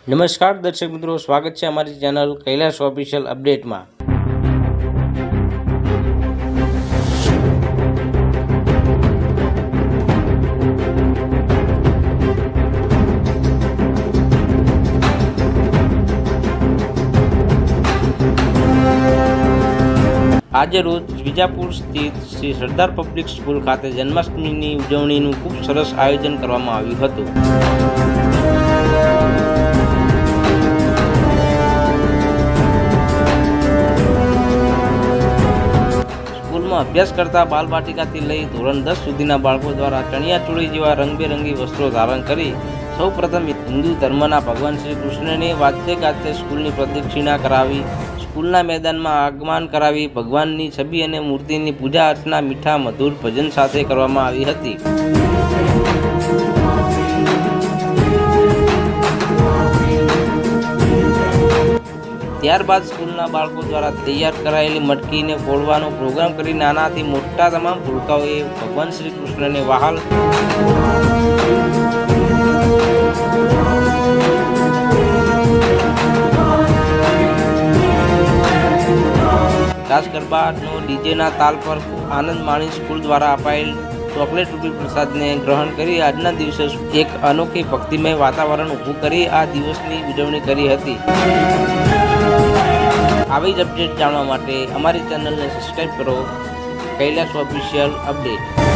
નમસ્કાર દર્શક મિત્રો, સ્વાગત છે અમારી ચેનલ કૈલાશ ઓફિશિયલ અપડેટમાં। આજે રોજ વિજાપુર સ્થિત શ્રી સરદાર પબ્લિક સ્કૂલ ખાતે જન્માષ્ટમીની ઉજવણીનું ખૂબ સરસ આયોજન કરવામાં આવ્યું હતું। સ્કૂલમાં અભ્યાસ કરતા બાલબાટિકાથી લઈ ધોરણ 10 સુધીના બાળકો દ્વારા ચણિયાચોળી જેવા રંગબેરંગી વસ્ત્રો ધારણ કરી સૌપ્રથમ હિન્દુ ધર્મના ભગવાન શ્રી કૃષ્ણને વાજતે ગાજતે સ્કૂલની પ્રદક્ષિણા કરાવી, સ્કૂલના મેદાનમાં આગમન કરાવી ભગવાનની છબી અને મૂર્તિની પૂજા અર્ચના મીઠા મધુર ભજન સાથે કરવામાં આવી હતી। ત્યારબાદ સ્કૂલના બાળકો દ્વારા તૈયાર કરાયેલી મટકીને ફોડવાનો પ્રોગ્રામ કરી નાનાથી મોટા તમામ ભૂલકાઓએ ભગવાન શ્રી કૃષ્ણને વહાલ રાસ ગરબાનો ડીજેના તાલ પર આનંદ માણી સ્કૂલ દ્વારા અપાયેલ ચોકલેટ રૂપી પ્રસાદને ગ્રહણ કરી આજના દિવસે એક અનોખી ભક્તિમય વાતાવરણ ઊભું કરી આ દિવસની ઉજવણી કરી હતી। આવી જ અપડેટ જાણવા માટે અમારી ચેનલને સબસ્ક્રાઈબ કરો, કૈલાશ ઓફિશિયલ અપડેટ।